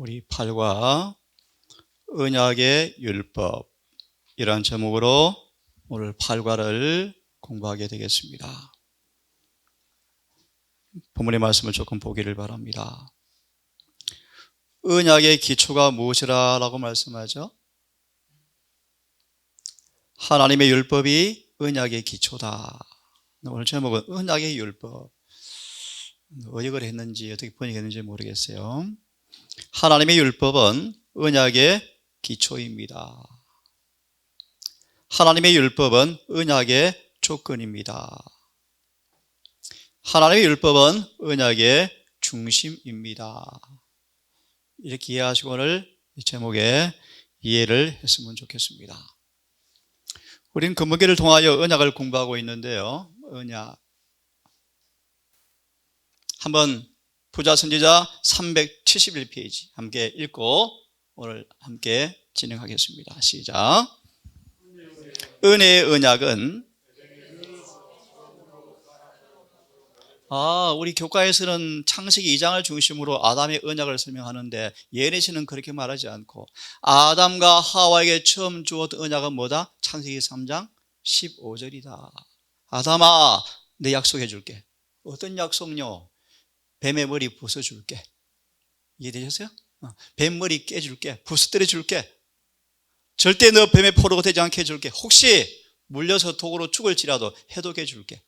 우리 8과 언약의 율법, 이러한 제목으로 오늘 8과를 공부하게 되겠습니다. 본문의 말씀을 조금 보기를 바랍니다. 언약의 기초가 무엇이라 라고 말씀하죠? 하나님의 율법이 언약의 기초다. 오늘 제목은 언약의 율법. 어역을 했는지 어떻게 번역했는지 모르겠어요. 하나님의 율법은 언약의 기초입니다. 하나님의 율법은 언약의 조건입니다. 하나님의 율법은 언약의 중심입니다. 이렇게 이해하시고 오늘 이 제목에 이해를 했으면 좋겠습니다. 우리는 금문기를 통하여 언약을 공부하고 있는데요. 언약. 한번 부자 선지자 371페이지 함께 읽고 오늘 함께 진행하겠습니다. 시작. 은혜의 언약은 우리 교과에서는 창세기 2장을 중심으로 아담의 언약을 설명하는데 예레시는 그렇게 말하지 않고 아담과 하와에게 처음 주었던 언약은 뭐다? 창세기 3장 15절이다. 아담아, 내 약속해 줄게. 어떤 약속요? 뱀의 머리 부숴줄게. 이해되셨어요? 뱀 머리 깨줄게. 부숴뜨려 줄게. 절대 너 뱀의 포로가 되지 않게 해줄게. 혹시 물려서 독으로 죽을지라도 해독해 줄게.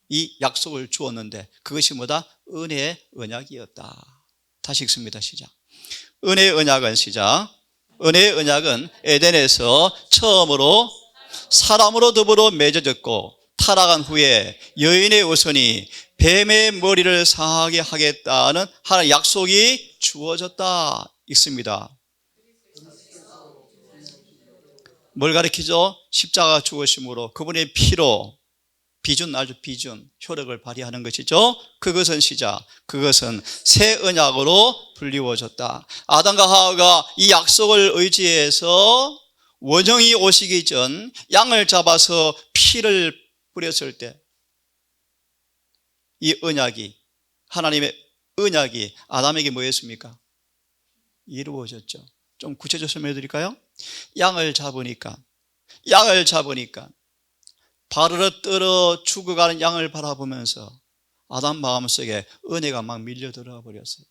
이 약속을 주었는데 그것이 뭐다? 은혜의 언약이었다. 다시 읽습니다. 시작. 은혜의 언약은 시작. 은혜의 언약은 에덴에서 처음으로 사람으로 더불어 맺어졌고 타락한 후에 여인의 우선이 뱀의 머리를 상하게 하겠다는 하나님의 약속이 주어졌다. 있습니다. 뭘 가리키죠? 십자가 죽으심으로 그분의 피로 비준, 아주 비준 효력을 발휘하는 것이죠. 그것은 시작. 그것은 새 언약으로 불리워졌다. 아담과 하와가 이 약속을 의지해서 원형이 오시기 전 양을 잡아서 피를 뿌렸을 때 이 언약이, 하나님의 언약이 아담에게 뭐였습니까? 이루어졌죠. 좀 구체적으로 설명해 드릴까요? 양을 잡으니까 바르르 떨어 죽어가는 양을 바라보면서 아담 마음속에 은혜가 막 밀려 들어와 버렸어요.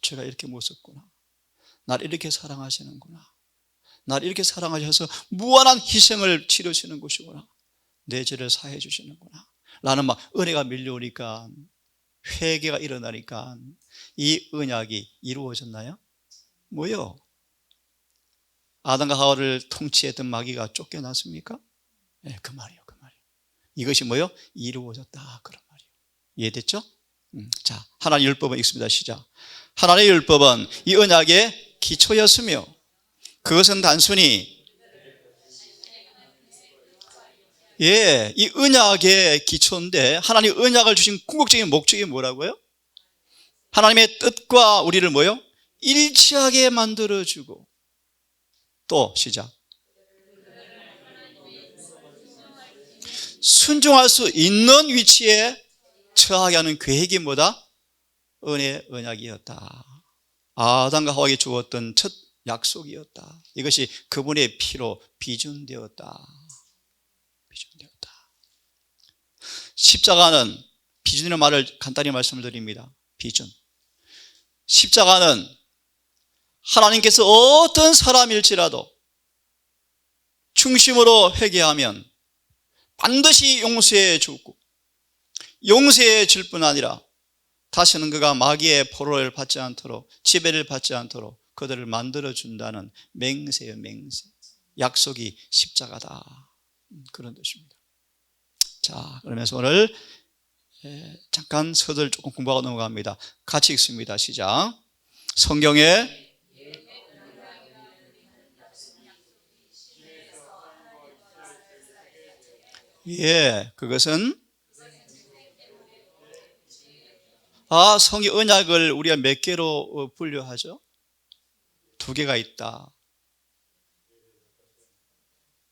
제가 이렇게 무섭구나. 날 이렇게 사랑하시는구나. 날 이렇게 사랑하셔서 무한한 희생을 치르시는 것이구나. 내 죄를 사해 주시는구나. 라는 막 은혜가 밀려오니까, 회개가 일어나니까 이 언약이 이루어졌나요? 뭐요? 아담과 하와를 통치했던 마귀가 쫓겨났습니까? 네, 그 말이에요. 이것이 뭐요? 이루어졌다. 그런 말이에요. 이해됐죠? 자, 하나님의 율법은 읽습니다. 시작. 하나님의 율법은 이 언약의 기초였으며 그것은 단순히 이 언약의 기초인데 하나님 언약을 주신 궁극적인 목적이 뭐라고요? 하나님의 뜻과 우리를 뭐요? 일치하게 만들어주고 또 시작. 순종할 수 있는 위치에 처하게 하는 계획이 뭐다? 은혜의 언약이었다. 아담과 하와에게 주었던 첫 약속이었다. 이것이 그분의 피로 비준되었다. 십자가는, 비준이라는 말을 간단히 말씀을 드립니다. 비준. 십자가는 하나님께서 어떤 사람일지라도 중심으로 회개하면 반드시 용서해 주고 용서해 줄 뿐 아니라 다시는 그가 마귀의 포로를 받지 않도록, 지배를 받지 않도록 그들을 만들어준다는 맹세예요. 맹세. 약속이 십자가다. 그런 뜻입니다. 자, 그러면서 오늘 잠깐 서들 조금 공부하고 넘어갑니다. 같이 읽습니다. 시작. 성경에 그것은 성의 언약을 우리가 몇 개로 분류하죠? 두 개가 있다.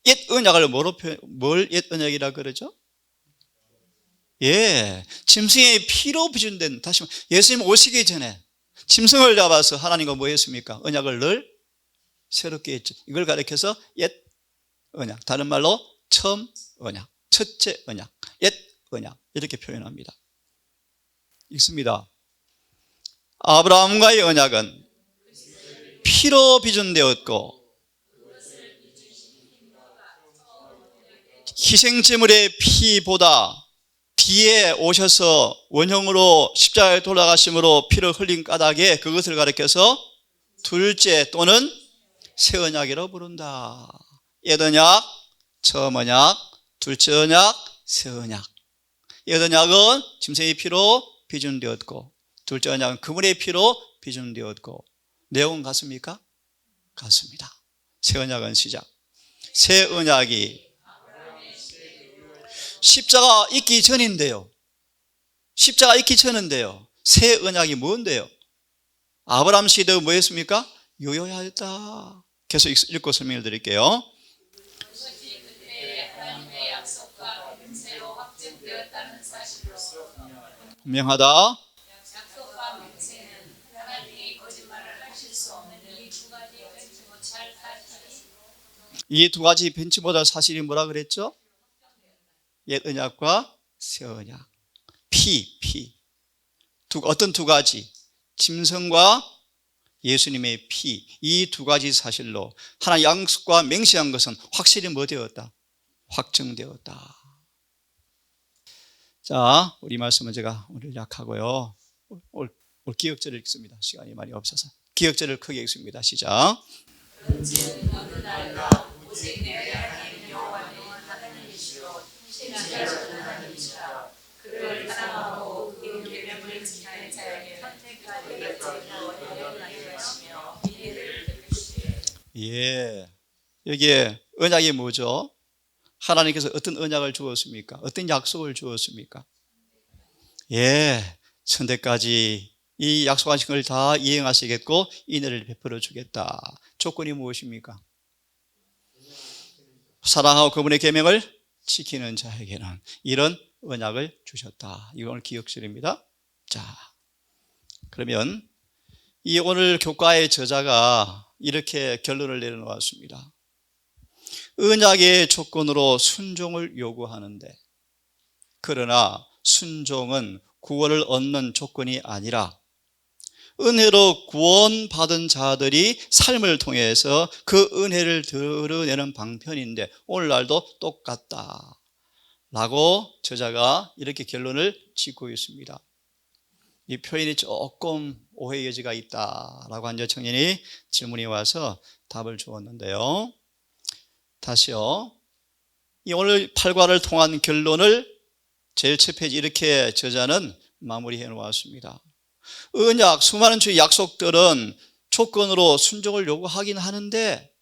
옛 언약을 뭘 옛 언약이라 그러죠? 짐승의 피로 비준된, 다시 말해 예수님 오시기 전에 짐승을 잡아서 하나님과 뭐 했습니까? 언약을 늘 새롭게 했죠. 이걸 가리켜서 옛 언약, 다른 말로 처음 언약, 첫째 언약, 옛 언약 이렇게 표현합니다. 읽습니다. 아브라함과의 언약은 피로 비준되었고 희생제물의 피보다 뒤에 오셔서 원형으로 십자가에 돌아가심으로 피를 흘린 까닭에 그것을 가리켜서 둘째 또는 새 언약이라고 부른다. 옛 언약, 처음 언약, 둘째 언약, 새 언약. 옛 언약은 짐승의 피로 비준되었고 둘째 언약은 그분의 피로 비준되었고 내용은 같습니까? 같습니다. 새 언약은 시작. 새 언약이 십자가 있기 전인데요. 십자가 있기 전인데요. 새 언약이 뭔데요? 아브라함 시대에 뭐 했습니까? 유효하였다. 계속 읽고 설명을 드릴게요. 분명하다. 이 두 가지 벤치보다 사실이 뭐라 그랬죠? 옛 언약과 새 언약. 피. 어떤 두 가지? 짐승과 예수님의 피. 이 두 가지 사실로 하나님 약속과 맹세한 것은 확실히 뭐 되었다? 확정되었다. 자, 우리 말씀은 제가 오늘 약하고요. 올 기억절을 읽습니다. 시간이 많이 없어서. 기억절을 크게 읽습니다. 시작. 어느 날과 오직 내 하나님 여호와는 하나님이시요 신실하신 하나님이시라. 그를 사랑하고 그 계명을 지키는 자에게 선택하되 영원하게 하시며 이해를 베푸시되. 예, 여기에 언약이 뭐죠? 하나님께서 어떤 언약을 주었습니까? 어떤 약속을 주었습니까? 예, 천대까지 이 약속하신 걸 다 이행하시겠고 인애를 베풀어 주겠다. 조건이 무엇입니까? 사랑하고 그분의 계명을 지키는 자에게는 이런 언약을 주셨다. 이거 오늘 기억실입니다. 자, 그러면 이 오늘 교과의 저자가 이렇게 결론을 내려놓았습니다. 언약의 조건으로 순종을 요구하는데, 그러나 순종은 구원을 얻는 조건이 아니라 은혜로 구원받은 자들이 삶을 통해서 그 은혜를 드러내는 방편인데 오늘날도 똑같다 라고 저자가 이렇게 결론을 짓고 있습니다. 이 표현이 조금 오해의 여지가 있다라고 한 청년이 질문이 와서 답을 주었는데요. 다시요. 이 오늘 8과를 통한 결론을 제일 첫 페이지 이렇게 저자는 마무리해 놓았습니다. 언약, 수많은 주의 약속들은 조건으로 순종을 요구하긴 하는데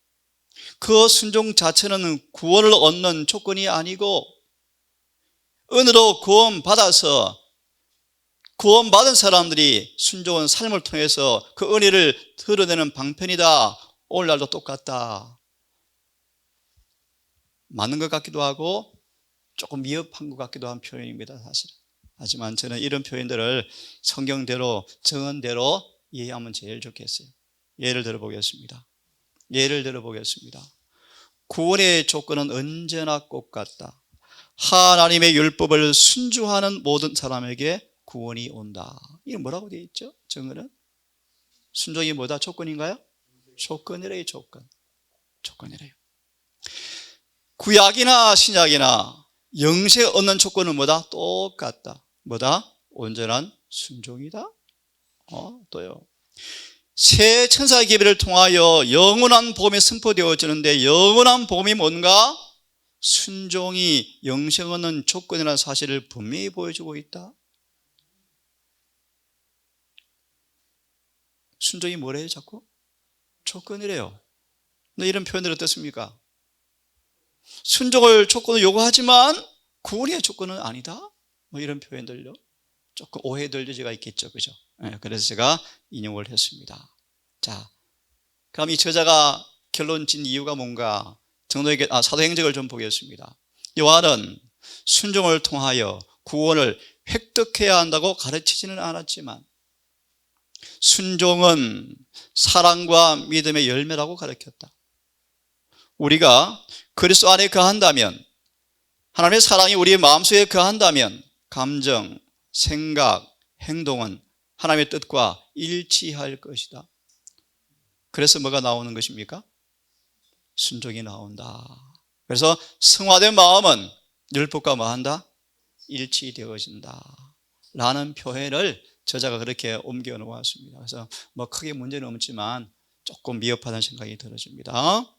그 순종 자체는 구원을 얻는 조건이 아니고 은혜로 구원받아서 구원받은 사람들이 순종한 삶을 통해서 그 은혜를 드러내는 방편이다. 오늘날도 똑같다. 맞는 것 같기도 하고 조금 미흡한 것 같기도 한 표현입니다, 사실은. 하지만 저는 이런 표현들을 성경대로 정언대로 이해하면 제일 좋겠어요. 예를 들어보겠습니다. 구원의 조건은 언제나 똑같다. 하나님의 율법을 순종하는 모든 사람에게 구원이 온다. 이게 뭐라고 되어 있죠? 정언은? 순종이 뭐다? 조건인가요? 조건이래요. 조건이래요. 구약이나 신약이나 영생 얻는 조건은 뭐다? 똑같다. 뭐다? 온전한 순종이다. 또요. 새 천사의 계배를 통하여 영원한 복음이 선포되어지는데 영원한 복음이 뭔가? 순종이 영생 얻는 조건이라는 사실을 분명히 보여주고 있다. 순종이 뭐래요? 자꾸? 조건이래요. 근데 이런 표현들 어떻습니까? 순종을 조건을 요구하지만 구원의 조건은 아니다. 뭐 이런 표현들요. 조금 오해될 여지가 있겠죠, 그죠? 그래서 제가 인용을 했습니다. 자, 그럼 이 저자가 결론 진 이유가 뭔가? 사도행적을 좀 보겠습니다. 요한은 순종을 통하여 구원을 획득해야 한다고 가르치지는 않았지만 순종은 사랑과 믿음의 열매라고 가르쳤다. 우리가 그리스도 안에 거한다면, 하나님의 사랑이 우리의 마음속에 거한다면 감정, 생각, 행동은 하나님의 뜻과 일치할 것이다. 그래서 뭐가 나오는 것입니까? 순종이 나온다. 그래서 성화된 마음은 율법과 뭐한다? 일치되어진다 라는 표현을 저자가 그렇게 옮겨 놓았습니다. 그래서 뭐 크게 문제는 없지만 조금 미흡하다는 생각이 들어집니다.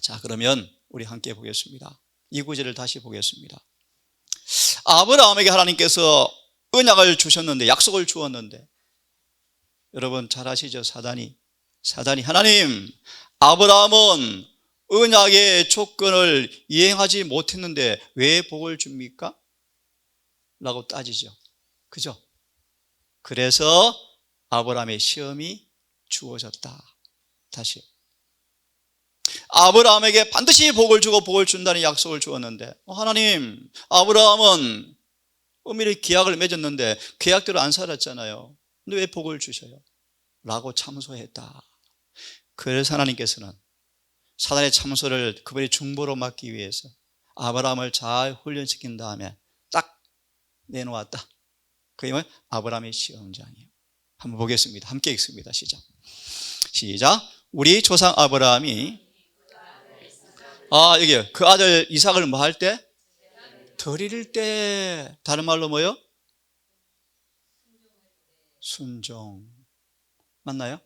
자, 그러면 우리 함께 보겠습니다. 이 구절을 다시 보겠습니다. 아브라함에게 하나님께서 언약을 주셨는데, 약속을 주었는데, 여러분 잘 아시죠? 사단이 하나님, 아브라함은 언약의 조건을 이행하지 못했는데 왜 복을 줍니까? 라고 따지죠. 그죠? 그래서 아브라함의 시험이 주어졌다. 다시, 아브라함에게 반드시 복을 주고 복을 준다는 약속을 주었는데, 하나님, 아브라함은 은밀히 계약을 맺었는데 계약대로 안 살았잖아요. 근데 왜 복을 주셔요? 라고 참소했다. 그래서 하나님께서는 사단의 참소를 그분의 중보로 막기 위해서 아브라함을 잘 훈련시킨 다음에 딱 내놓았다. 그게 뭐예요? 아브라함의 시험장이에요. 한번 보겠습니다. 함께 읽습니다. 시작. 우리 조상 아브라함이, 여기 그 아들 이삭을 뭐 할 때? 드릴 때. 다른 말로 뭐요? 순종. 맞나요?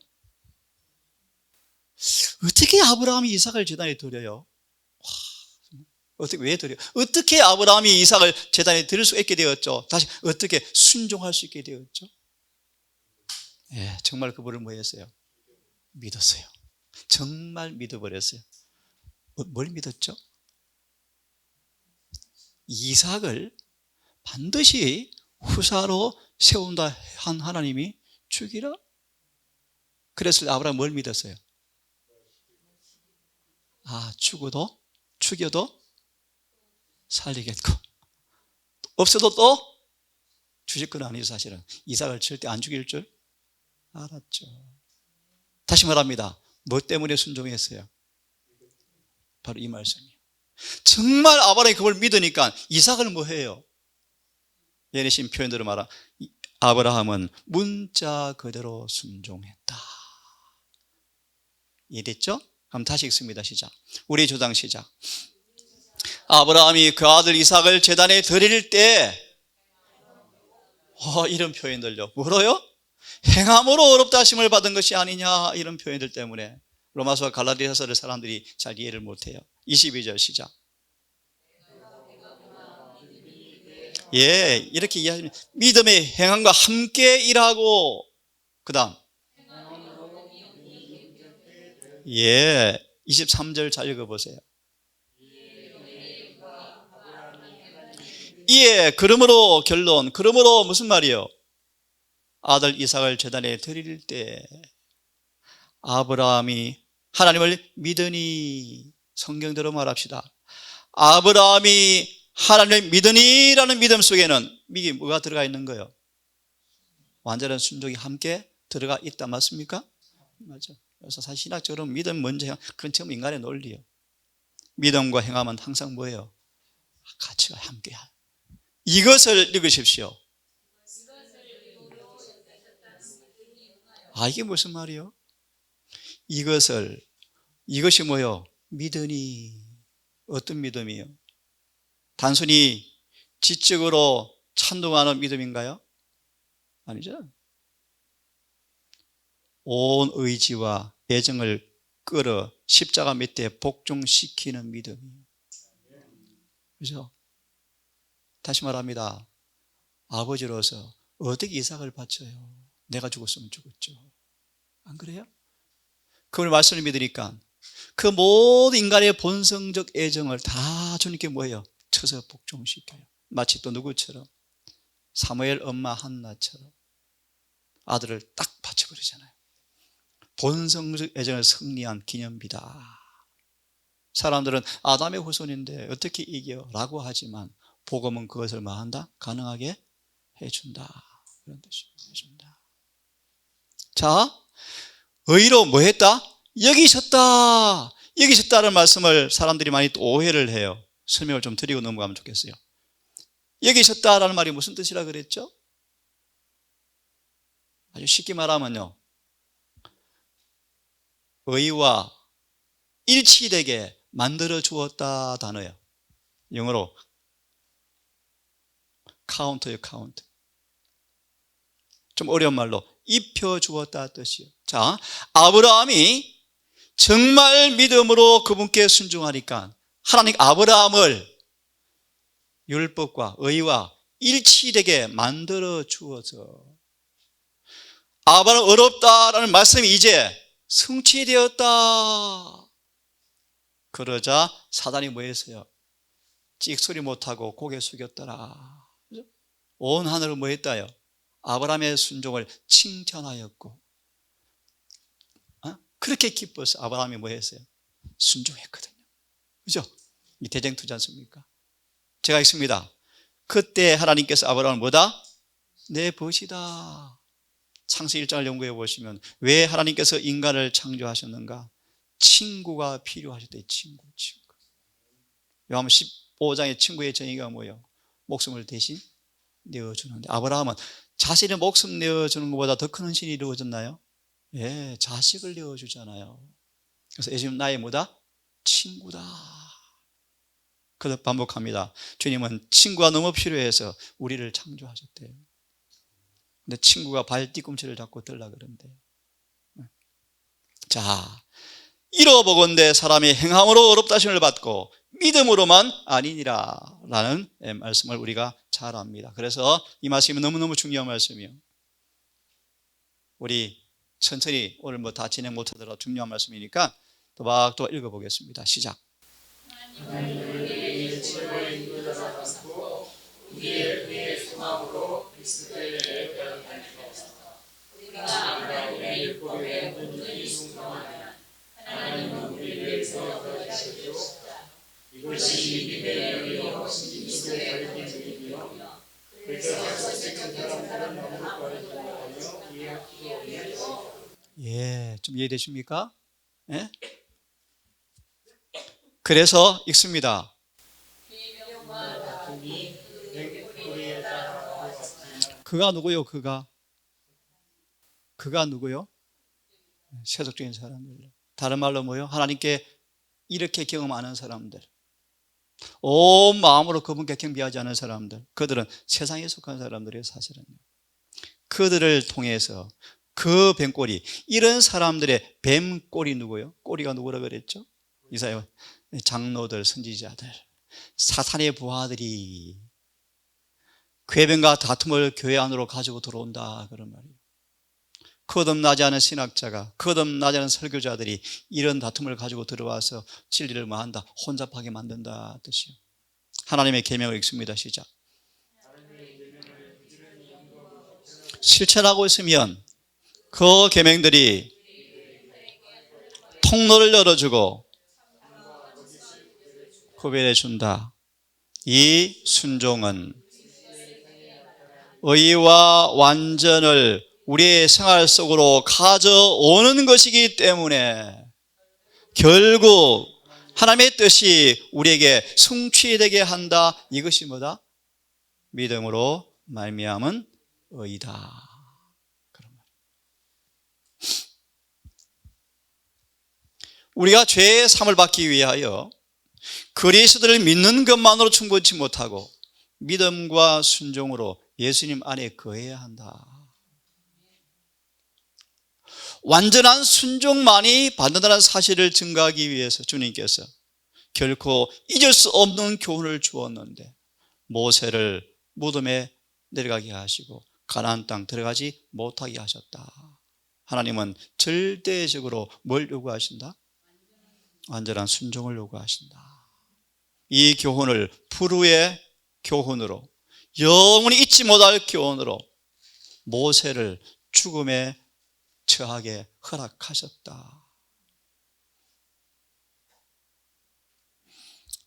어떻게 아브라함이 이삭을 제단에 드려요? 왜 드려요? 어떻게 아브라함이 이삭을 제단에 드릴 수 있게 되었죠? 다시, 어떻게 순종할 수 있게 되었죠? 예, 정말 그분을 뭐 했어요? 믿었어요. 정말 믿어버렸어요. 뭘 믿었죠? 이삭을 반드시 후사로 세운다 한 하나님이 죽이라? 그랬을 때 아브라함 뭘 믿었어요? 죽여도 살리겠고, 없어도 또 주실 건 아니죠. 사실은 이삭을 절대 안 죽일 줄 알았죠. 다시 말합니다. 뭐 때문에 순종했어요? 바로 이 말씀이에요. 정말 아브라함이 그걸 믿으니까 이삭을 뭐 해요? 예내신 표현대로 말하, 아브라함은 문자 그대로 순종했다. 이해됐죠? 그럼 다시 읽습니다. 시작. 우리 조상 시작. 아브라함이 그 아들 이삭을 제단에 드릴 때, 이런 표현들요. 뭐로요? 행함으로 어렵다 하심을 받은 것이 아니냐, 이런 표현들 때문에 로마서와 갈라디아서를 사람들이 잘 이해를 못해요. 22절 시작. 예, 이렇게 이해하시면 믿음의 행함과 함께 일하고, 그 다음, 예, 23절 잘 읽어보세요. 예, 그러므로 결론, 그러므로 무슨 말이요? 아들 이삭을 제단에 드릴 때 아브라함이 하나님을 믿으니, 성경대로 말합시다. 아브라함이 하나님을 믿으니라는 믿음 속에는 이게 뭐가 들어가 있는 거예요? 완전한 순종이 함께 들어가 있다. 맞습니까? 맞죠. 그래서 사실 신학적으로 믿음 먼저 행, 그건 전부 인간의 논리예요. 믿음과 행함은 항상 뭐예요? 가치가 함께야. 이것을 읽으십시오. 이게 무슨 말이요? 이것이 뭐요? 믿으니. 어떤 믿음이요? 단순히 지적으로 찬동하는 믿음인가요? 아니죠. 온 의지와 애정을 끌어 십자가 밑에 복종시키는 믿음이에요. 그렇죠? 다시 말합니다. 아버지로서 어떻게 이삭을 바쳐요? 내가 죽었으면 죽었죠. 안 그래요? 그걸 말씀을 믿으니까 그 모든 인간의 본성적 애정을 다 주님께 뭐예요? 쳐서 복종시켜요. 마치 또 누구처럼? 사무엘 엄마 한나처럼 아들을 딱 바쳐버리잖아요. 본성적 애정을 승리한 기념비다. 사람들은 아담의 후손인데 어떻게 이겨? 라고 하지만 복음은 그것을 뭐한다? 가능하게 해준다. 그런 뜻이에요. 해준다. 자, 의로 뭐 했다? 여기 있었다. 여기 있었다는 말씀을 사람들이 많이 또 오해를 해요. 설명을 좀 드리고 넘어가면 좋겠어요. 여기 있었다라는 말이 무슨 뜻이라 그랬죠? 아주 쉽게 말하면요, 의와 일치되게 만들어 주었다 단어예요. 영어로 카운트예요. 카운트. 좀 어려운 말로 입혀 주었다 뜻이요. 자, 아브라함이 정말 믿음으로 그분께 순종하니까 하나님 아브라함을 율법과 의와 일치되게 만들어 주어서 아브라함 어렵다라는 말씀이 이제 성취되었다. 그러자 사단이 뭐 했어요? 찍소리 못하고 고개 숙였더라. 온 하늘을 뭐 했다요? 아브라함의 순종을 칭찬하였고, 그렇게 기뻐서 아브라함이 뭐 했어요? 순종했거든요. 그죠? 이 대쟁투지 않습니까? 제가 있습니다. 그때 하나님께서 아브라함을 뭐다? 내 벗이다. 창세기 1장을 연구해 보시면 왜 하나님께서 인간을 창조하셨는가? 친구가 필요하셨대. 친구. 요한복음 15장의 친구의 정의가 뭐예요? 목숨을 대신 내어주는데, 아브라함은 자신의 목숨 내어주는 것보다 더 큰 헌신이 이루어졌나요? 예, 자식을 내어주잖아요. 그래서 예수님 나의 뭐다? 친구다. 그래서 반복합니다. 주님은 친구가 너무 필요해서 우리를 창조하셨대요. 근데 친구가 발 뒤꿈치를 잡고 들라 그런대요. 자, 이러보건대 사람이 행함으로 어렵다 하심을 받고 믿음으로만 아니니라 라는 말씀을 우리가 잘 압니다. 그래서 이 말씀이 너무너무 중요한 말씀이에요. 우리 천천히 오늘 뭐 다 진행 못하더라도 중요한 말씀이니까 또박또박 읽어보겠습니다. 시작. 예, 좀 이해되십니까? 예? 그래서 읽습니다. 그가 누구요? 그가 누구요? 세속적인 사람들. 다른 말로 뭐요? 하나님께 이렇게 경험 안 하는 사람들, 온 마음으로 그분께 경배하지 않은 사람들, 그들은 세상에 속한 사람들이에요. 사실은요. 그들을 통해서 그 뱀꼬리, 이런 사람들의 뱀꼬리 누구요? 꼬리가 누구라 그랬죠? 이사야 장로들, 선지자들, 사탄의 부하들이 궤변과 다툼을 교회 안으로 가지고 들어온다 그런 말이에요. 거듭나지 않은 신학자가, 거듭나지 않은 설교자들이 이런 다툼을 가지고 들어와서 진리를 뭐 한다? 혼잡하게 만든다 뜻이요. 하나님의 계명을 읽습니다. 시작. 실천하고 있으면 그 계명들이 통로를 열어주고 구별해 준다. 이 순종은 의와 완전을 우리의 생활 속으로 가져오는 것이기 때문에 결국 하나님의 뜻이 우리에게 성취되게 한다. 이것이 뭐다? 믿음으로 말미암은 의다. 그런 말. 우리가 죄의 사함을 받기 위하여 그리스도를 믿는 것만으로 충분치 못하고 믿음과 순종으로 예수님 안에 거해야 한다. 완전한 순종만이 받는다는 사실을 증거하기 위해서 주님께서 결코 잊을 수 없는 교훈을 주었는데 모세를 무덤에 내려가게 하시고 가나안 땅 들어가지 못하게 하셨다. 하나님은 절대적으로 뭘 요구하신다? 완전한 순종을 요구하신다. 이 교훈을 불후의 교훈으로, 영원히 잊지 못할 교훈으로 모세를 죽음에 처하게 허락하셨다.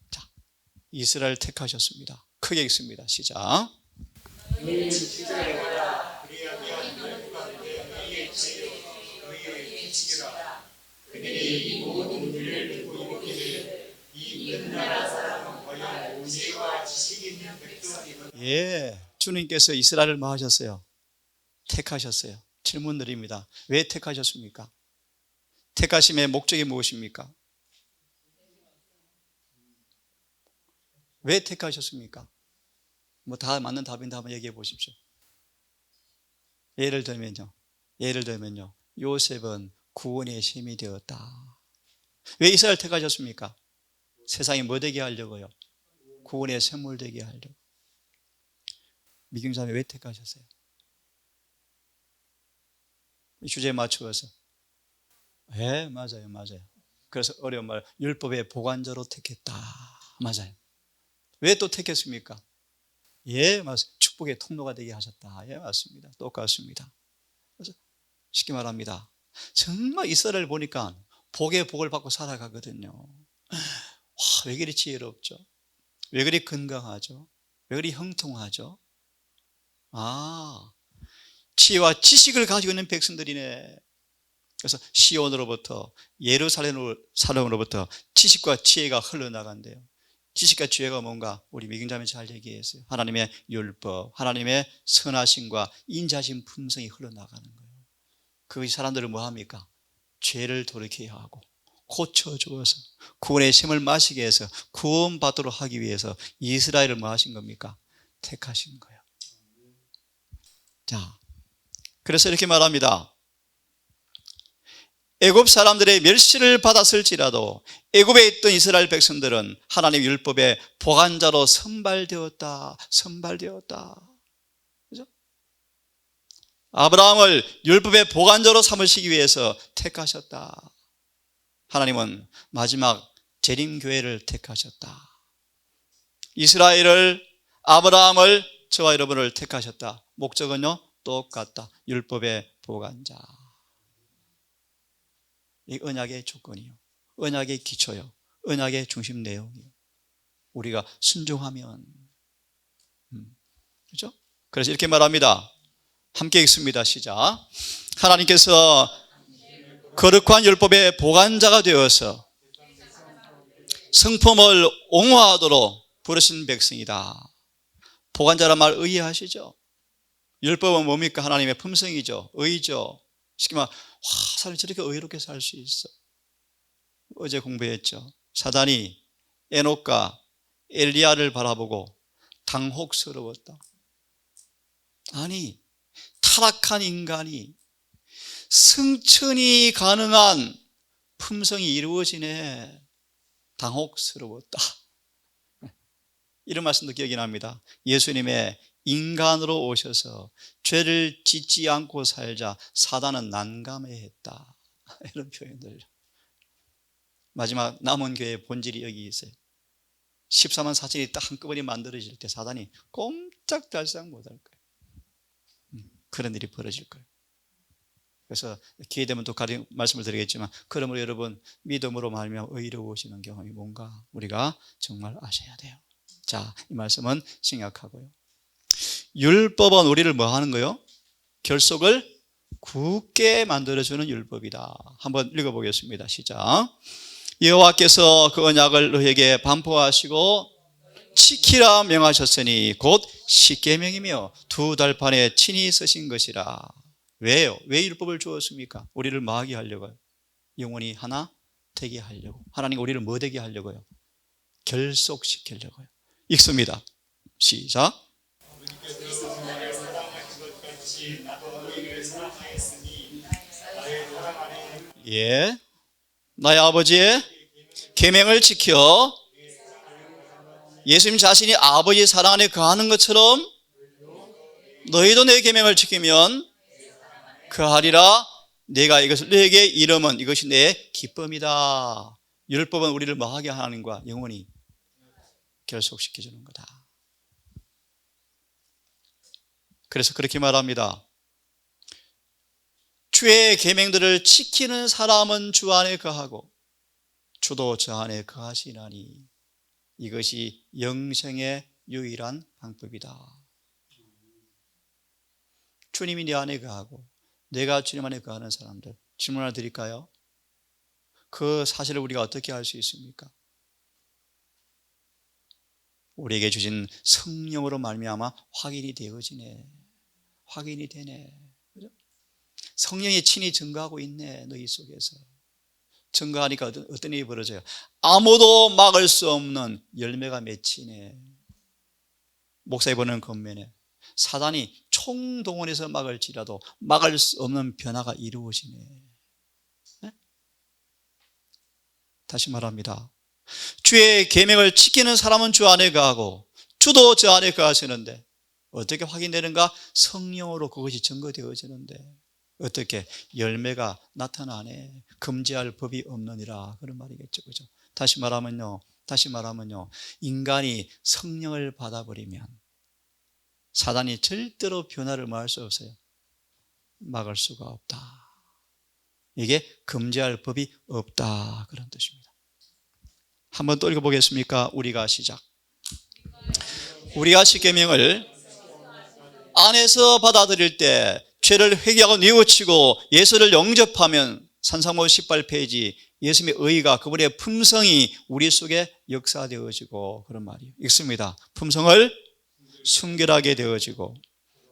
자, 이스라엘 택하셨습니다. 크게 읽습니다. 시작. 예, 주님께서 이스라엘을 뭐 하셨어요? 택하셨어요. 질문 드립니다. 왜 택하셨습니까? 택하심의 목적이 무엇입니까? 왜 택하셨습니까? 뭐 다 맞는 답인데 한번 얘기해 보십시오. 예를 들면요. 요셉은 구원의 셈이 되었다. 왜 이스라엘 택하셨습니까? 세상에 뭐 되게 하려고요? 구원의 셈을 되게 하려고. 미경자매 왜 택하셨어요? 이 주제에 맞추어서. 예, 맞아요. 그래서 어려운 말, 율법의 보관자로 택했다. 맞아요. 왜 또 택했습니까? 예, 맞습니다. 축복의 통로가 되게 하셨다. 예, 맞습니다. 똑같습니다. 그래서 쉽게 말합니다. 정말 이스라엘 보니까 복의 복을 받고 살아가거든요. 와, 왜 그리 지혜롭죠? 왜 그리 건강하죠? 왜 그리 형통하죠? 아, 지혜와 지식을 가지고 있는 백성들이네. 그래서 시온으로부터 예루살렘으로부터 지식과 지혜가 흘러나간대요. 지식과 지혜가 뭔가 우리 미경자매 잘 얘기했어요. 하나님의 율법, 하나님의 선하심과 인자심 품성이 흘러나가는 거예요. 그것이 사람들을 뭐합니까? 죄를 돌이켜야 하고 고쳐주어서 구원의 샘을 마시게 해서 구원받도록 하기 위해서 이스라엘을 뭐 하신 겁니까? 택하신 거예요. 자, 그래서 이렇게 말합니다. 애굽 사람들의 멸시를 받았을지라도 애굽에 있던 이스라엘 백성들은 하나님 율법의 보관자로 선발되었다. 그죠? 아브라함을 율법의 보관자로 삼으시기 위해서 택하셨다. 하나님은 마지막 재림교회를 택하셨다. 이스라엘을, 아브라함을, 저와 여러분을 택하셨다. 목적은요, 똑같다. 율법의 보관자. 이 언약의 조건이요, 언약의 기초요, 언약의 중심 내용이요. 우리가 순종하면, 그렇죠? 그래서 이렇게 말합니다. 함께 읽습니다. 시작. 하나님께서 거룩한 율법의 보관자가 되어서 성품을 옹호하도록 부르신 백성이다. 보관자란 말 의의하시죠? 율법은 뭡니까? 하나님의 품성이죠. 의죠. 쉽게 말하면 사람이 저렇게 의롭게 살 수 있어. 어제 공부했죠. 사단이 에녹과 엘리야를 바라보고 당혹스러웠다. 아니, 타락한 인간이 승천이 가능한 품성이 이루어지네. 당혹스러웠다. 이런 말씀도 기억이 납니다. 예수님의 인간으로 오셔서 죄를 짓지 않고 살자 사단은 난감해했다. 이런 표현들. 마지막 남은 교회의 본질이 여기 있어요. 14만 4천이 딱 한꺼번에 만들어질 때 사단이 꼼짝달싹 못할 거예요. 그런 일이 벌어질 거예요. 그래서 기회 되면 또 가령 말씀을 드리겠지만, 그러므로 여러분 믿음으로 말미암아 의로우시는 경험이 뭔가 우리가 정말 아셔야 돼요. 자, 이 말씀은 생략하고요. 율법은 우리를 뭐 하는 거요? 결속을 굳게 만들어주는 율법이다. 한번 읽어보겠습니다. 시작. 여호와께서 그 언약을 너에게 반포하시고 지키라 명하셨으니 곧 십계명이며 2달판에 친히 쓰신 것이라. 왜요? 왜 율법을 주었습니까? 우리를 뭐 하게 하려고요? 영원히 하나 되게 하려고. 하나님 우리를 뭐 되게 하려고요? 결속시키려고요. 읽습니다. 시작. 예, 나의 아버지의 계명을 지켜 예수님 자신이 아버지의 사랑 안에 거하는 것처럼 너희도 내 계명을 지키면 그하리라. 내가 이것을 너에게 이름은 이것이 내 기쁨이다. 율법은 우리를 뭐하게 하는 거야? 영원히 결속시켜주는 거다. 그래서 그렇게 말합니다. 주의 계명들을 지키는 사람은 주 안에 거하고 주도 저 안에 거하시나니 이것이 영생의 유일한 방법이다. 주님이 내 안에 거하고 내가 주님 안에 거하는 사람들, 질문 하나 드릴까요? 그 사실을 우리가 어떻게 알 수 있습니까? 우리에게 주신 성령으로 말미암아 확인이 되어지네. 확인이 되네. 그죠? 성령이 친히 증거하고 있네. 너희 속에서. 증거하니까 어떤 일이 벌어져요? 아무도 막을 수 없는 열매가 맺히네. 목사에 보는 겉면에 사단이 총동원해서 막을지라도 막을 수 없는 변화가 이루어지네. 네? 다시 말합니다. 주의 계명을 지키는 사람은 주 안에 거하고 주도 저 안에 거하시는데 어떻게 확인되는가? 성령으로 그것이 증거되어지는데 어떻게? 열매가 나타나네. 금지할 법이 없느니라. 그런 말이겠죠. 그죠? 다시 말하면요. 인간이 성령을 받아버리면 사단이 절대로 변화를 막을 수 없어요. 막을 수가 없다. 이게 금지할 법이 없다. 그런 뜻입니다. 한번 또 읽어보겠습니까? 우리가 시작. 우리가 십계명을 안에서 받아들일 때 죄를 회개하고 뉘우치고 예수를 영접하면 산상모 18페이지 예수님의 의가 그분의 품성이 우리 속에 역사되어지고 그런 말이에요. 읽습니다. 품성을 순결하게 되어지고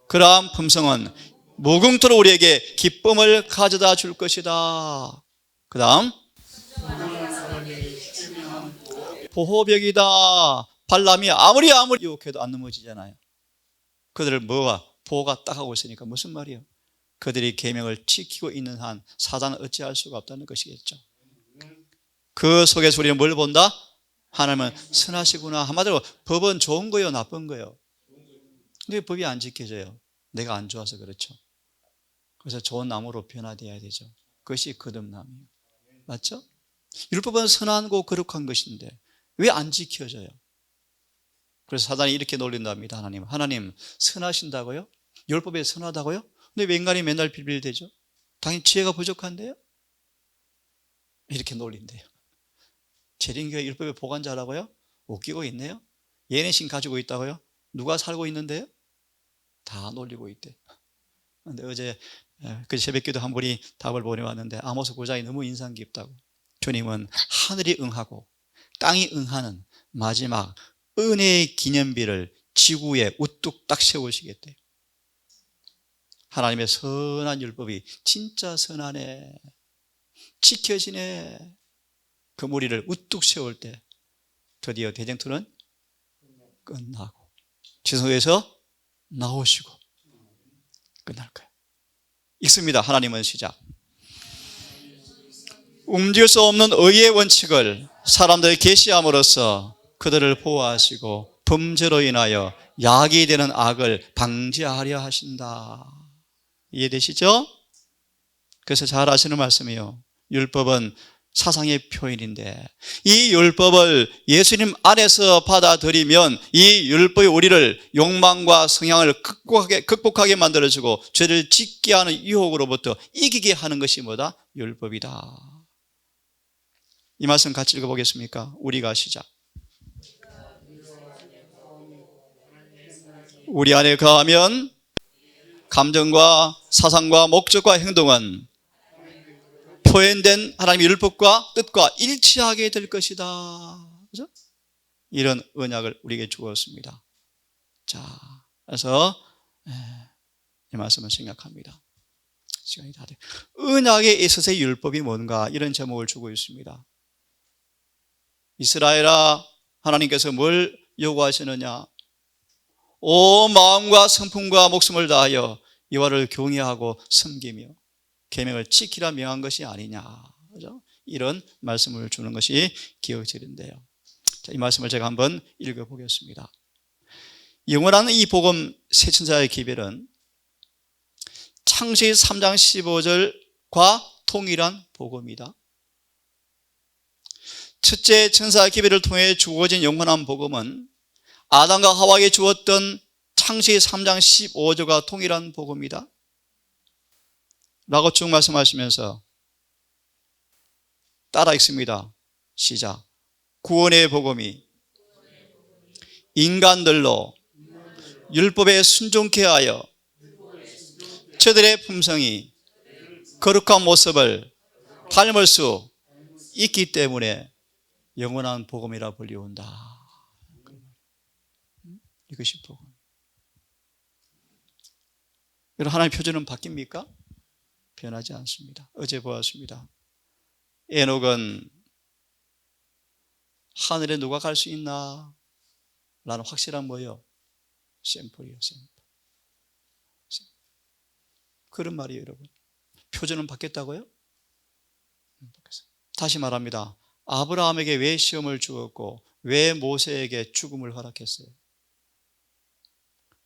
그러한 품성은 무궁토록 우리에게 기쁨을 가져다 줄 것이다. 그 다음 보호벽이다. 발람이 아무리 유혹해도 안 넘어지잖아요. 그들을 보호가 딱 하고 있으니까 무슨 말이에요? 그들이 계명을 지키고 있는 한 사단은 어찌할 수가 없다는 것이겠죠. 그 속에서 우리는 뭘 본다? 하나님은 선하시구나. 한마디로 법은 좋은 거예요, 나쁜 거예요? 근데 법이 안 지켜져요. 내가 안 좋아서 그렇죠. 그래서 좋은 나무로 변화되어야 되죠. 그것이 거듭남이에요. 맞죠? 율법은 선한 거 거룩한 것인데 왜 안 지켜져요? 그래서 사단이 이렇게 놀린답니다. 하나님 선하신다고요? 율법에 선하다고요? 근데 왜 인간이 맨날 빌빌대죠? 당연히 지혜가 부족한데요? 이렇게 놀린대요. 재림교회 율법의 보관자라고요? 웃기고 있네요. 예내신 가지고 있다고요? 누가 살고 있는데요? 다 놀리고 있대. 근데 어제 그 새벽기도 한 분이 답을 보내왔는데 아모스 9장이 너무 인상 깊다고. 주님은 하늘이 응하고 땅이 응하는 마지막 은혜의 기념비를 지구에 우뚝 딱 세우시겠대요. 하나님의 선한 율법이 진짜 선하네, 지켜지네. 그 무리를 우뚝 세울 때 드디어 대쟁투는 끝나고 지성에서 나오시고 끝날 거예요. 읽습니다. 하나님은 시작. 움직일 수 없는 의의 원칙을 사람들에게 계시함으로써 그들을 보호하시고 범죄로 인하여 약이 되는 악을 방지하려 하신다. 이해되시죠? 그래서 잘 아시는 말씀이에요. 율법은 사상의 표현인데 이 율법을 예수님 안에서 받아들이면 이 율법이 우리를 욕망과 성향을 극복하게 만들어주고 죄를 짓게 하는 유혹으로부터 이기게 하는 것이 뭐다? 율법이다. 이 말씀 같이 읽어보겠습니까? 우리가 시작. 우리 안에 거하면 감정과 사상과 목적과 행동은 표현된 하나님의 율법과 뜻과 일치하게 될 것이다. 그죠? 이런 언약을 우리에게 주었습니다. 자, 그래서 이 말씀을 생각합니다. 시간이 다 돼요. 언약에 있어서의 율법이 뭔가 이런 제목을 주고 있습니다. 이스라엘아, 하나님께서 뭘 요구하시느냐? 온 마음과 성품과 목숨을 다하여 여호와를 경외하고 섬기며 계명을 지키라 명한 것이 아니냐. 그죠? 이런 말씀을 주는 것이 기억절인데요. 자, 이 말씀을 제가 한번 읽어보겠습니다. 영원한 이 복음 새 천사의 기별은 창세기 3장 15절과 동일한 복음이다. 첫째 천사의 기별을 통해 주어진 영원한 복음은 아담과 하와에게 주었던 창세기 3장 15절과 동일한 복음이다 라고 쭉 말씀하시면서 따라 읽습니다. 시작. 구원의 복음이 인간들로 율법에 순종케 하여 저들의 품성이 거룩한 모습을 닮을 수 있기 때문에 영원한 복음이라 불리운다. 이것이 복음. 여러분, 하나님의 표준은 바뀝니까? 변하지 않습니다. 어제 보았습니다. 에녹은 하늘에 누가 갈 수 있나? 라는 확실한 뭐예요? 샘플이에요. 샘플. 그런 말이에요, 여러분. 표준은 바뀌었다고요? 다시 말합니다. 아브라함에게 왜 시험을 주었고 왜 모세에게 죽음을 허락했어요?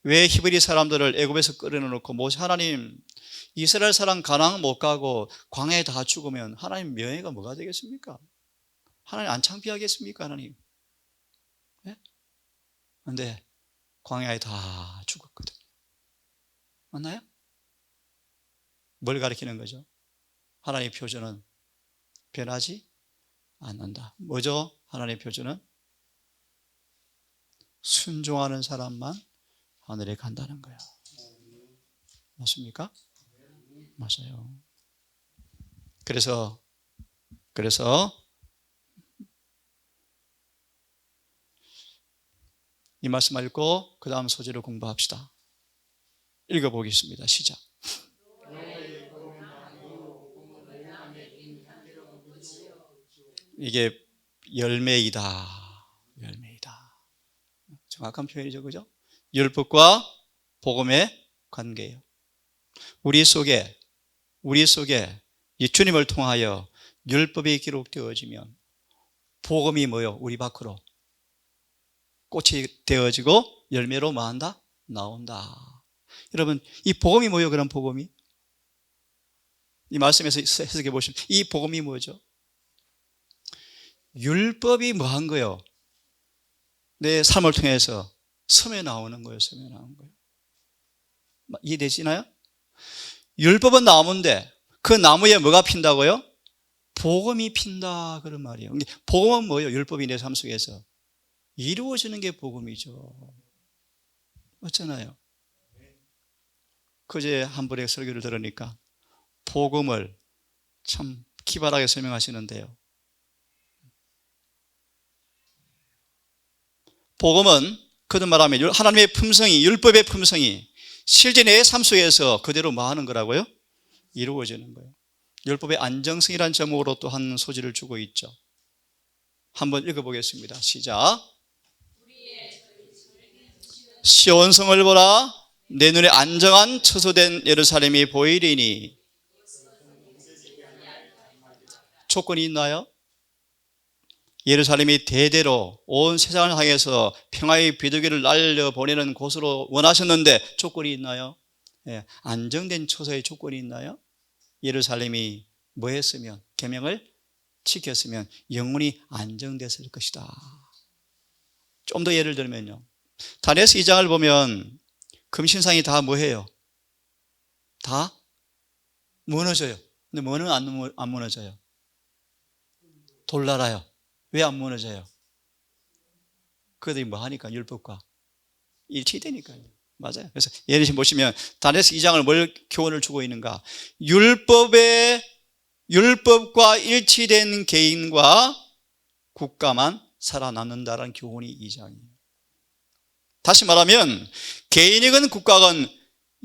왜 히브리 사람들을 애굽에서 끌어내놓고 모세, 하나님 이스라엘 사람 가나안 못 가고 광야에 다 죽으면 하나님 명예가 뭐가 되겠습니까? 하나님 안 창피하겠습니까? 하나님. 그런데 네? 광야에 다 죽었거든요. 맞나요? 뭘 가리키는 거죠? 하나님의 표준은 변하지 않는다. 뭐죠? 하나님의 표준은 순종하는 사람만 하늘에 간다는 거예요. 맞습니까? 맞아요. 그래서 이 말씀 읽고 그 다음 소재를 공부합시다. 읽어보겠습니다. 시작. 이게 열매이다. 열매이다. 정확한 표현이죠, 그죠? 율법과 복음의 관계예요. 우리 속에 이 주님을 통하여 율법이 기록되어지면 복음이 뭐요? 우리 밖으로 꽃이 되어지고 열매로 뭐한다? 나온다. 여러분, 이 복음이 뭐예요? 그런 복음이? 이 말씀에서 해석해 보시면 이 복음이 뭐죠? 율법이 뭐한 거예요? 내 삶을 통해서 섬에 나오는 거예요. 섬에 나오는 거예요. 이해되시나요? 율법은 나무인데 그 나무에 뭐가 핀다고요? 복음이 핀다, 그런 말이에요. 복음은 뭐예요? 율법이 내 삶 속에서 이루어지는 게 복음이죠. 맞잖아요. 그제 한 분의 설교를 들으니까 복음을 참 기발하게 설명하시는데요. 복음은 그런 말하면 하나님의 품성이, 율법의 품성이 실제 내 삶 속에서 그대로 뭐 하는 거라고요? 이루어지는 거예요. 율법의 안정성이라는 제목으로 또 한 소지를 주고 있죠. 한번 읽어보겠습니다. 시작. 시온성을 보라, 내 눈에 안정한 처소된 예루살렘이 보이리니. 조건이 있나요? 예루살렘이 대대로 온 세상을 향해서 평화의 비둘기를 날려보내는 곳으로 원하셨는데 조건이 있나요? 예, 안정된 처소의 조건이 있나요? 예루살렘이 뭐 했으면, 계명을 지켰으면 영혼이 안정됐을 것이다. 좀 더 예를 들면요, 다니엘서 2장을 보면 금신상이 다 뭐해요? 다 무너져요. 근데 뭐는 안 무너져요? 돌나라요. 왜 안 무너져요? 그들이 뭐 하니까? 율법과 일치되니까요. 맞아요. 그래서 예를 들어 보시면 다니엘서 2장을 뭘 교훈을 주고 있는가? 율법과 일치된 개인과 국가만 살아남는다라는 교훈이 2장이에요. 다시 말하면 개인이건 국가건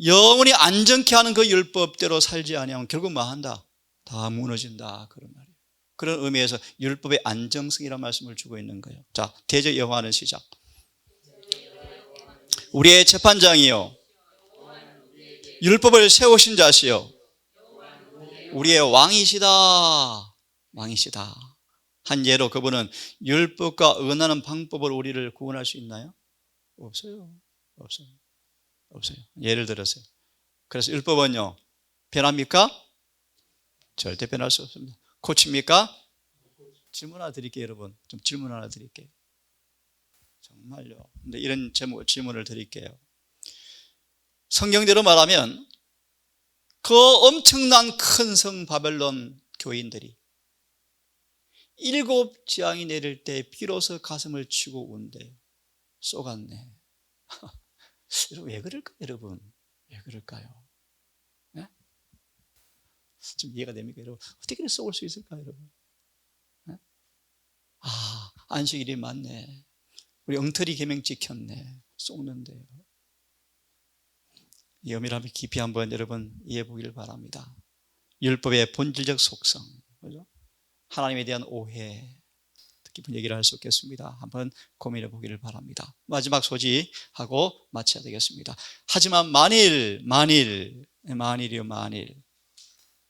영원히 안정케 하는 그 율법대로 살지 아니하면 결국 뭐 한다? 다 무너진다, 그런 말이에요. 그런 의미에서 율법의 안정성이라는 말씀을 주고 있는 거예요. 자, 대적 여호와는 시작. 우리의 재판장이요, 율법을 세우신 자시요, 우리의 왕이시다. 왕이시다. 한 예로 그분은 율법과 응하는 방법을 우리를 구원할 수 있나요? 없어요. 없어요. 예를 들어서요. 그래서 율법은요, 변합니까? 절대 변할 수 없습니다. 고칩니까? 질문 하나 드릴게요, 여러분. 좀 질문 하나 드릴게요. 정말요. 근데 이런 질문을 드릴게요. 성경대로 말하면 그 엄청난 큰 성 바벨론 교인들이 7 재앙이 내릴 때 비로소 가슴을 치고 운대요. 쏘갔네. 여러분, 왜 그럴까요, 여러분? 왜 그럴까요? 네? 좀 이해가 됩니까, 여러분? 어떻게 쏘을 수 있을까요, 여러분? 안식일이 맞네. 우리 엉터리 계명 지켰네. 쏘는데요. 이 엄밀함을 깊이 한번 여러분 이해해 보기를 바랍니다. 율법의 본질적 속성, 그죠? 하나님에 대한 오해, 깊은 얘기를 할 수 없겠습니다. 한번 고민해 보기를 바랍니다. 마지막 소지하고 마쳐야 되겠습니다. 하지만 만일이요, 만일.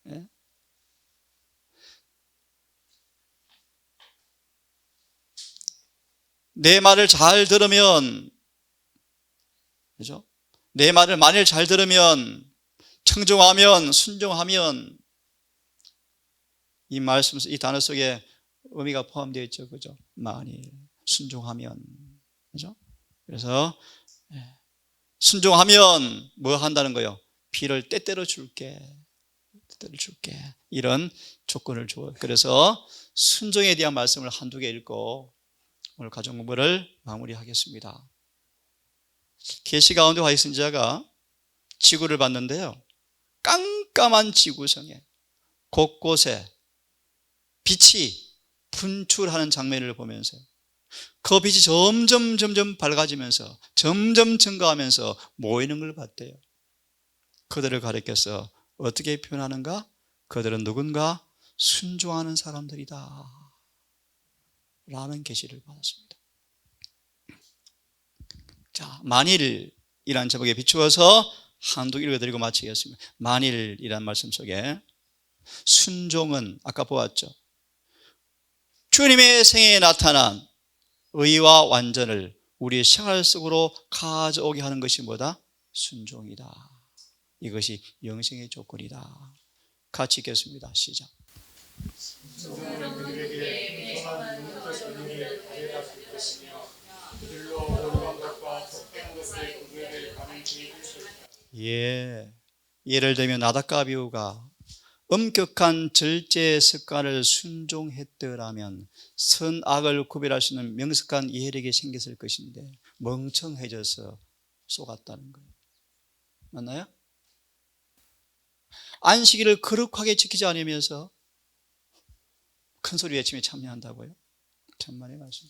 예? 내 말을 잘 들으면, 그죠? 내 말을 만일 잘 들으면, 청종하면, 순종하면, 이 말씀, 이 단어 속에 의미가 포함되어 있죠, 그죠? 만일 순종하면, 그죠? 그래서 순종하면 뭐 한다는 거예요? 피를 때때로 줄게, 때때로 줄게. 이런 조건을 줘. 그래서 순종에 대한 말씀을 한두 개 읽고 오늘 가정 공부를 마무리하겠습니다. 계시 가운데 와 있은 자가 지구를 봤는데요, 깜깜한 지구성에 곳곳에 빛이 분출하는 장면을 보면서 그 빛이 점점 밝아지면서 점점 증가하면서 모이는 걸 봤대요. 그들을 가리켜서 어떻게 표현하는가? 그들은 누군가 순종하는 사람들이다 라는 계시를 받았습니다. 자, 만일이라는 제목에 비추어서 한두 개 읽어드리고 마치겠습니다. 만일이라는 말씀 속에 순종은 아까 보았죠. 주님의 생애에 나타난 의와 완전을 우리의 생활 속으로 가져오게 하는 것이 뭐다? 순종이다. 이것이 영생의 조건이다. 같이 읽겠습니다. 시작. 예를 들면 나답과 아비후가 엄격한 절제 습관을 순종했더라면 선악을 구별할 수 있는 명석한 이해력이 생겼을 것인데 멍청해져서 쏘갔다는 거예요. 맞나요? 안식일을 거룩하게 지키지 않으면서 큰 소리 외침에 참여한다고요? 천만의 말씀.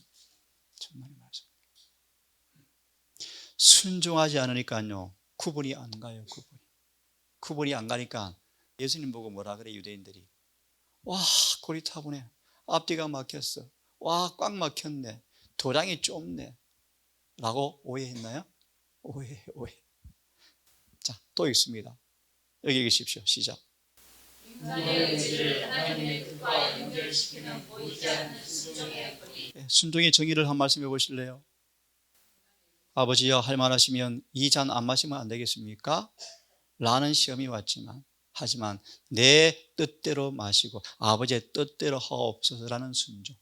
천만의 말씀. 순종하지 않으니까요, 구분이 안 가요. 구분이 안 가니까 예수님 보고 뭐라 그래, 유대인들이. 와, 고리타분해. 앞뒤가 막혔어. 와, 꽉 막혔네. 도량이 좁네 라고 오해했나요? 오해. 자, 또 읽습니다. 여기 읽으십시오. 시작. 인간의 의지를 하나님의 뜻과 연결시키는 보이지 않는 순종의 거리. 순종의 정의를 한 말씀 해보실래요? 아버지여, 할 만하시면 이 잔 안 마시면 안 되겠습니까? 라는 시험이 왔지만, 하지만 내 뜻대로 마시고 아버지의 뜻대로 하옵소서라는 순종.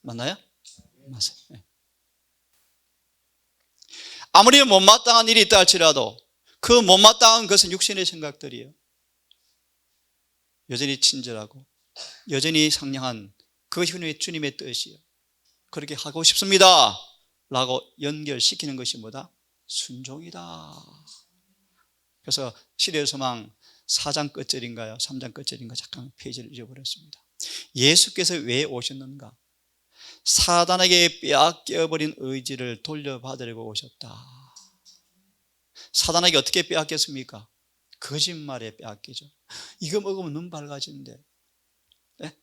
맞나요? 맞아요. 네. 아무리 못마땅한 일이 있다 할지라도 그 못마땅한 것은 육신의 생각들이에요. 여전히 친절하고 여전히 상냥한 그것이 주님의 뜻이에요. 그렇게 하고 싶습니다 라고 연결시키는 것이 뭐다? 순종이다. 그래서 시대의 소망 4장 끝절인가요? 3장 끝절인가? 잠깐 페이지를 잊어버렸습니다. 예수께서 왜 오셨는가? 사단에게 빼앗겨버린 의지를 돌려받으려고 오셨다. 사단에게 어떻게 빼앗겼습니까? 거짓말에 빼앗기죠. 이거 먹으면 눈 밝아지는데. 네?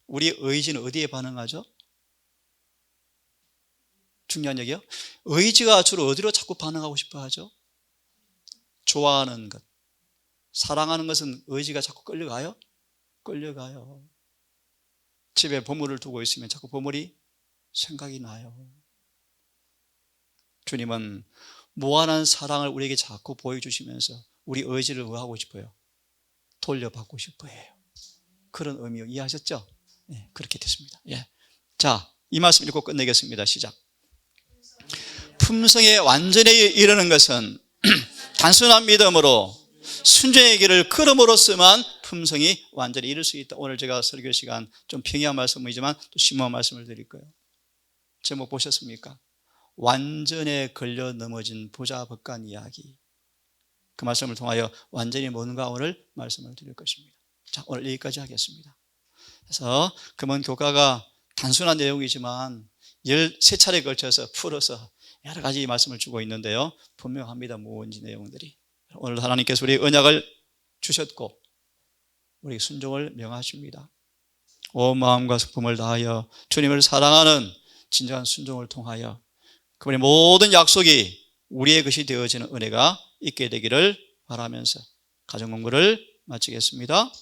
우리 의지는 어디에 반응하죠? 중요한 얘기요. 의지가 주로 어디로 자꾸 반응하고 싶어 하죠? 좋아하는 것, 사랑하는 것은 의지가 자꾸 끌려가요? 끌려가요. 집에 보물을 두고 있으면 자꾸 보물이 생각이 나요. 주님은 무한한 사랑을 우리에게 자꾸 보여주시면서 우리 의지를 뭐 하고 싶어요? 돌려받고 싶어 해요. 그런 의미요. 이해하셨죠? 네, 그렇게 됐습니다. 예. 자, 이 말씀 읽고 끝내겠습니다. 시작. 품성에 완전히 이르는 것은 단순한 믿음으로 순종의 길을 걸음으로써만 품성이 완전히 이룰 수 있다. 오늘 제가 설교 시간 좀 평이한 말씀이지만 또 심오한 말씀을 드릴 거예요. 제목 보셨습니까? 완전에 걸려 넘어진 부자 법관 이야기. 그 말씀을 통하여 완전히 뭔가 오늘 말씀을 드릴 것입니다. 자, 오늘 여기까지 하겠습니다. 그래서 금은 교과가 단순한 내용이지만 13차례에 걸쳐서 풀어서 여러 가지 말씀을 주고 있는데요, 분명합니다. 뭔지 내용들이. 오늘 하나님께서 우리 언약을 주셨고 우리 순종을 명하십니다. 온 마음과 성품을 다하여 주님을 사랑하는 진정한 순종을 통하여 그분의 모든 약속이 우리의 것이 되어지는 은혜가 있게 되기를 바라면서 가정 공부를 마치겠습니다.